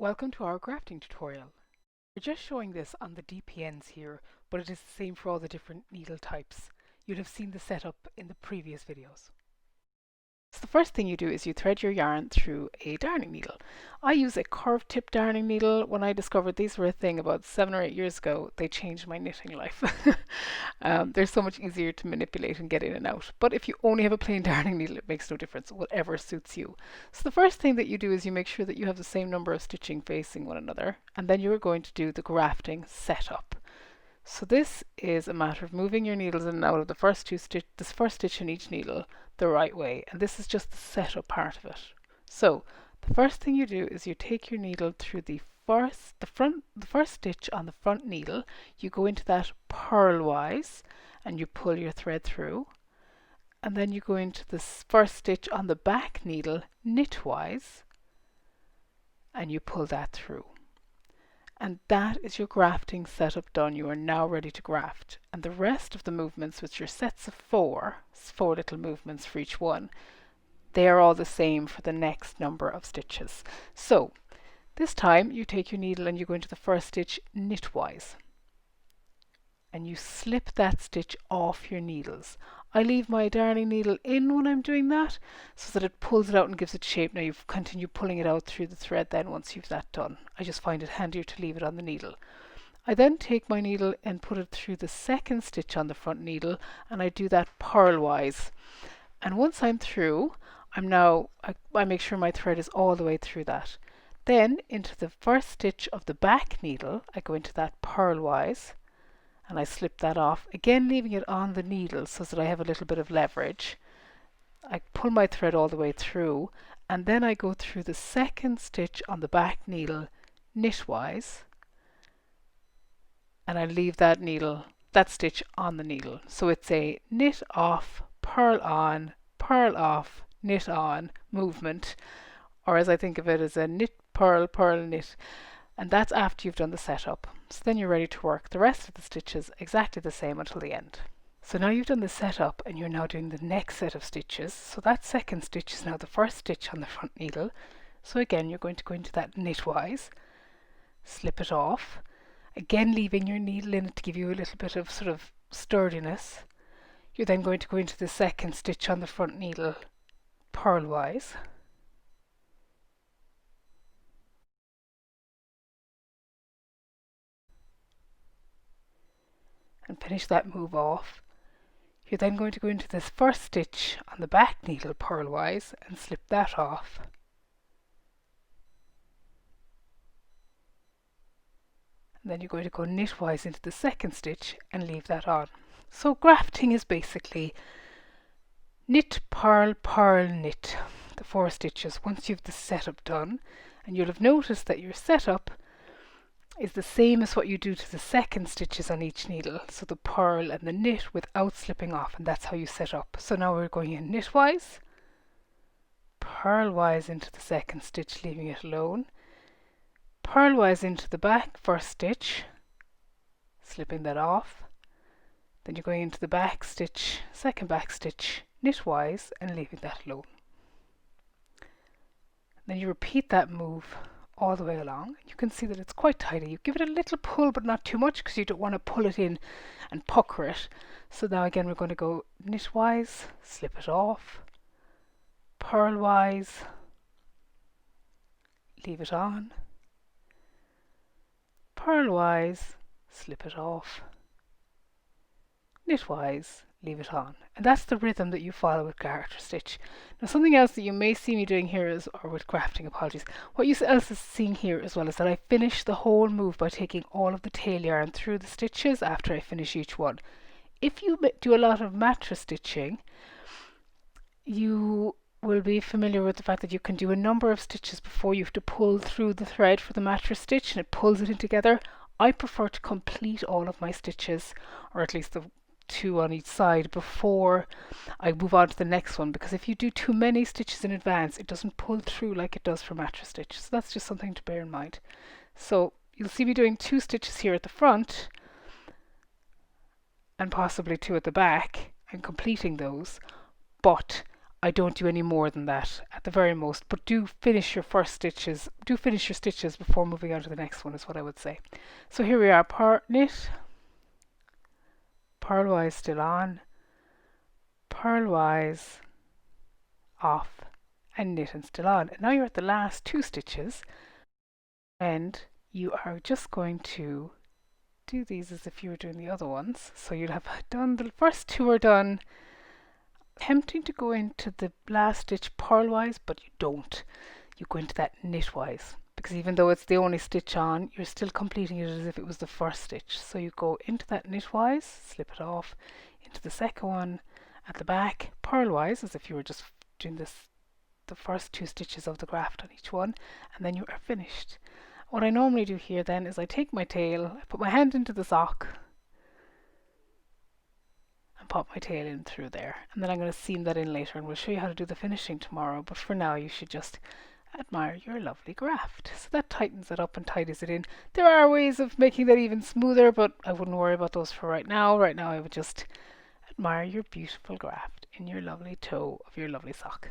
Welcome to our grafting tutorial. We're just showing this on the DPNs here, but it is the same for all the different needle types. You'd have seen the setup in the previous videos. So the first thing you do is you thread your yarn through a darning needle. I use a curved tip darning needle. When I discovered these were a thing about 7 or 8 years ago, they changed my knitting life. They're so much easier to manipulate and get in and out. But if you only have a plain darning needle, it makes no difference, whatever suits you. So the first thing that you do is you make sure that you have the same number of stitching facing one another, and then you're going to do the grafting setup. So this is a matter of moving your needles in and out of the first stitch in each needle the right way, and this is just the setup part of it. So the first thing you do is you take your needle through the first stitch on the front needle. You go into that purlwise and you pull your thread through, and then you go into the first stitch on the back needle knitwise and you pull that through. And that is your grafting setup done. You are now ready to graft. And the rest of the movements, which are sets of four little movements for each one, they are all the same for the next number of stitches. So this time you take your needle and you go into the first stitch knitwise. And you slip that stitch off your needles. I leave my darning needle in when I'm doing that so that it pulls it out and gives it shape. Now you continue pulling it out through the thread then once you've that done. I just find it handier to leave it on the needle. I then take my needle and put it through the second stitch on the front needle, and I do that purlwise. And once I'm through, I make sure my thread is all the way through that. Then into the first stitch of the back needle, I go into that purlwise, and I slip that off, again leaving it on the needle so that I have a little bit of leverage. I pull my thread all the way through, and then I go through the second stitch on the back needle knitwise, and I leave that stitch on the needle. So it's a knit off, purl on, purl off, knit on movement, or as I think of it as a knit, purl, purl, knit. And that's after you've done the setup. So then you're ready to work the rest of the stitches exactly the same until the end. So now you've done the setup and you're now doing the next set of stitches. So that second stitch is now the first stitch on the front needle. So again you're going to go into that knitwise, slip it off, again leaving your needle in it to give you a little bit of sort of sturdiness. You're then going to go into the second stitch on the front needle purlwise, and finish that move off. You're then going to go into this first stitch on the back needle purlwise and slip that off. And then you're going to go knitwise into the second stitch and leave that on. So grafting is basically knit, purl, purl, knit, the 4 stitches once you've the setup done. And you'll have noticed that your setup is the same as what you do to the second stitches on each needle, so the purl and the knit without slipping off, and that's how you set up. So now we're going in knitwise, purlwise into the second stitch, leaving it alone, purlwise into the back first stitch, slipping that off, then you're going into the back stitch, second back stitch, knitwise, and leaving that alone. Then you repeat that move all the way along. You can see that it's quite tidy. You give it a little pull but not too much because you don't want to pull it in and pucker it. So now again we're going to go knitwise, slip it off, purlwise, leave it on, purlwise, slip it off, knitwise, leave it on. And that's the rhythm that you follow with garter stitch. Now something else that you may see me doing here is, or with grafting, apologies, what you else is seeing here as well is that I finish the whole move by taking all of the tail yarn through the stitches after I finish each one. If you do a lot of mattress stitching, you will be familiar with the fact that you can do a number of stitches before you have to pull through the thread for the mattress stitch and it pulls it in together. I prefer to complete all of my stitches, or at least the 2 on each side, before I move on to the next one, because if you do too many stitches in advance it doesn't pull through like it does for mattress stitch. So that's just something to bear in mind. So you'll see me doing 2 stitches here at the front and possibly 2 at the back and completing those, but I don't do any more than that at the very most, but do finish your stitches before moving on to the next one is what I would say. So here we are, knit, purlwise still on, purlwise off, and knit and still on. And now you're at the last 2 stitches, and you are just going to do these as if you were doing the other ones. So you'll have done the first 2 are done. Tempting to go into the last stitch purlwise, but you don't. You go into that knitwise, because even though it's the only stitch on, you're still completing it as if it was the first stitch. So you go into that knitwise, slip it off, into the second one at the back, purlwise, as if you were just doing the first 2 stitches of the graft on each one, and then you are finished. What I normally do here then is I take my tail, I put my hand into the sock, and pop my tail in through there, and then I'm going to seam that in later, and we'll show you how to do the finishing tomorrow, but for now you should just admire your lovely graft. So that tightens it up and tidies it in. There are ways of making that even smoother, but I wouldn't worry about those for right now. Right now I would just admire your beautiful graft in your lovely toe of your lovely sock.